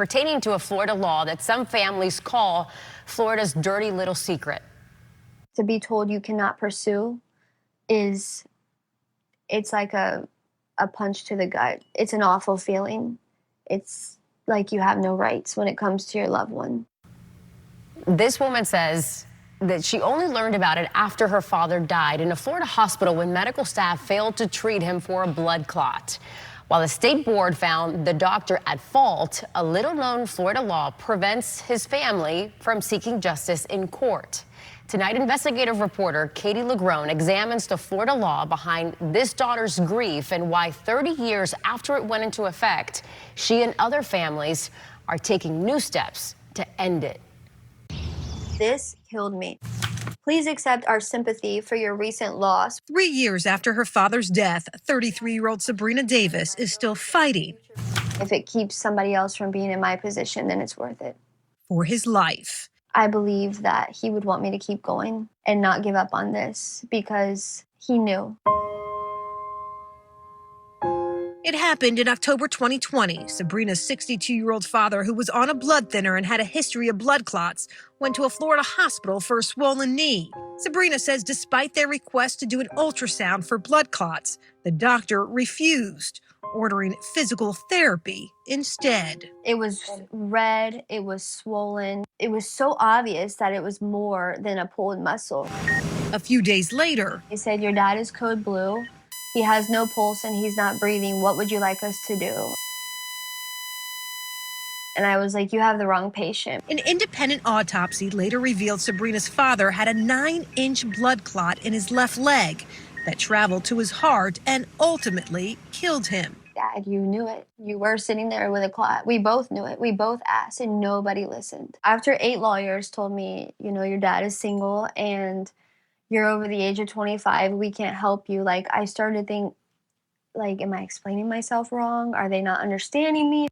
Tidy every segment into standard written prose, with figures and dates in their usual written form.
pertaining to a Florida law that some families call Florida's dirty little secret. To be told you cannot pursue it's like a punch to the gut. It's an awful feeling. It's like you have no rights when it comes to your loved one. This woman says that she only learned about it after her father died in a Florida hospital when medical staff failed to treat him for a blood clot. While the state board found the doctor at fault, a little-known Florida law prevents his family from seeking justice in court. Tonight, investigative reporter Katie LaGrone examines the Florida law behind this daughter's grief and why 30 years after it went into effect, she and other families are taking new steps to end it. This killed me. Please accept our sympathy for your recent loss. 3 years after her father's death, 33-year-old Sabrina Davis is still fighting. If it keeps somebody else from being in my position, then it's worth it. For his life. I believe that he would want me to keep going and not give up on this because he knew. It happened in October 2020. Sabrina's 62-year-old father, who was on a blood thinner and had a history of blood clots, went to a Florida hospital for a swollen knee. Sabrina says despite their request to do an ultrasound for blood clots, the doctor refused, ordering physical therapy instead. It was red, it was swollen. It was so obvious that it was more than a pulled muscle. A few days later, He said, your dad is code blue. He has no pulse and he's not breathing. What would you like us to do? And I was like, you have the wrong patient. an independent autopsy later revealed Sabrina's father had a 9-inch blood clot in his left leg that traveled to his heart and ultimately killed him. Dad, you knew it. You were sitting there with a clot. We both knew it. We both asked and nobody listened. After 8 lawyers told me, you know, your dad is single and you're over the age of 25, we can't help you. Like, I started to think, like, am I explaining myself wrong? Are they not understanding me?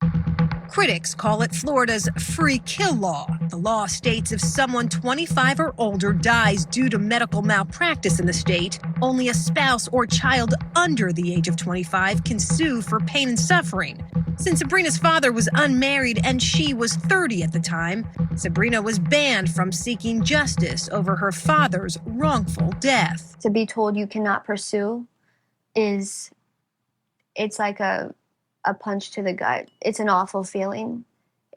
Critics call it Florida's free kill law. The law states if someone 25 or older dies due to medical malpractice in the state, only a spouse or child under the age of 25 can sue for pain and suffering. Since Sabrina's father was unmarried and she was 30 at the time, Sabrina was banned from seeking justice over her father's wrongful death. To be told you cannot pursue it's like a punch to the gut. It's an awful feeling.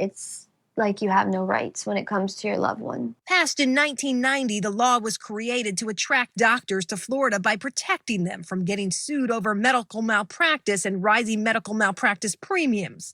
It's like you have no rights when it comes to your loved one. Passed in 1990, the law was created to attract doctors to Florida by protecting them from getting sued over medical malpractice and rising medical malpractice premiums.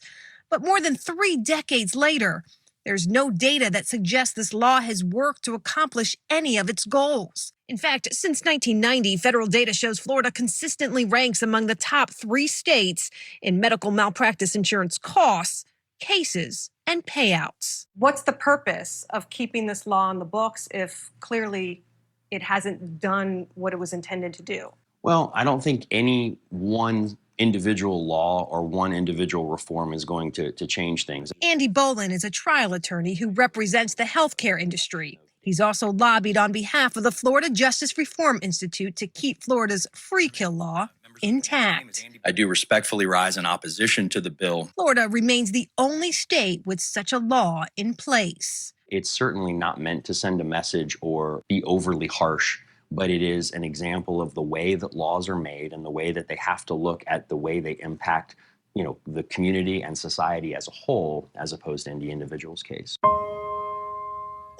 But more than 3 decades later, there's no data that suggests this law has worked to accomplish any of its goals. In fact, since 1990, federal data shows Florida consistently ranks among the top 3 states in medical malpractice insurance costs, cases, and payouts. What's the purpose of keeping this law on the books if clearly it hasn't done what it was intended to do? Well, I don't think any one individual law or one individual reform is going to change things. Andy Bolin is a trial attorney who represents the healthcare industry. He's also lobbied on behalf of the Florida Justice Reform Institute to keep Florida's free kill law intact. I do respectfully rise in opposition to the bill. Florida remains the only state with such a law in place. It's certainly not meant to send a message or be overly harsh, but it is an example of the way that laws are made and the way that they have to look at the way they impact, the community and society as a whole, as opposed to any individual's case.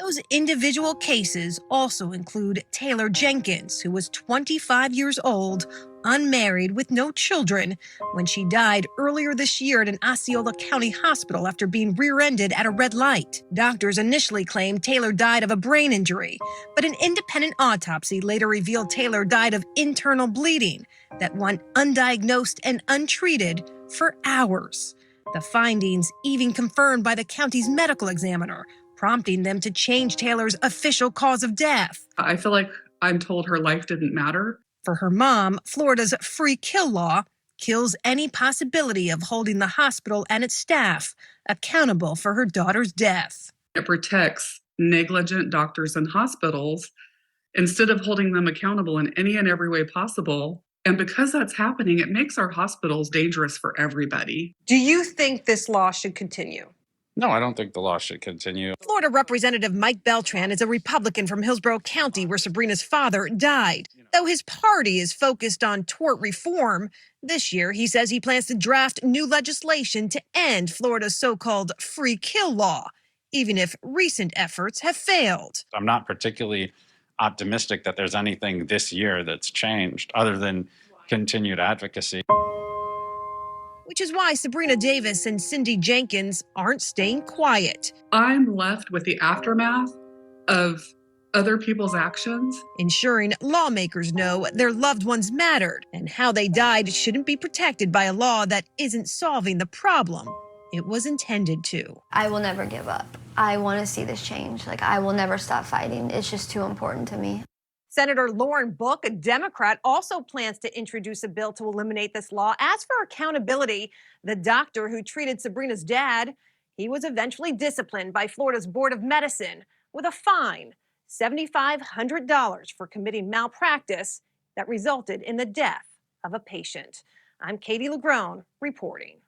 Those individual cases also include Taylor Jenkins, who was 25 years old, unmarried with no children, when she died earlier this year at an Osceola County hospital after being rear-ended at a red light. Doctors initially claimed Taylor died of a brain injury, but an independent autopsy later revealed Taylor died of internal bleeding that went undiagnosed and untreated for hours. The findings even confirmed by the county's medical examiner, prompting them to change Taylor's official cause of death. I feel like I'm told her life didn't matter. For her mom, Florida's free kill law kills any possibility of holding the hospital and its staff accountable for her daughter's death. It protects negligent doctors and hospitals instead of holding them accountable in any and every way possible. And because that's happening, it makes our hospitals dangerous for everybody. Do you think this law should continue? No, I don't think the law should continue. Florida Representative Mike Beltran is a Republican from Hillsborough County, where Sabrina's father died. Though his party is focused on tort reform, this year he says he plans to draft new legislation to end Florida's so-called free kill law, even if recent efforts have failed. I'm not particularly optimistic that there's anything this year that's changed other than continued advocacy. Which is why Sabrina Davis and Cindy Jenkins aren't staying quiet. I'm left with the aftermath of other people's actions. Ensuring lawmakers know their loved ones mattered and how they died shouldn't be protected by a law that isn't solving the problem it was intended to. I will never give up. I want to see this change. Like, I will never stop fighting. It's just too important to me. Senator Lauren Book, a Democrat, also plans to introduce a bill to eliminate this law. As for accountability, the doctor who treated Sabrina's dad, he was eventually disciplined by Florida's Board of Medicine with a fine, $7,500 for committing malpractice that resulted in the death of a patient. I'm Katie Lagrone reporting.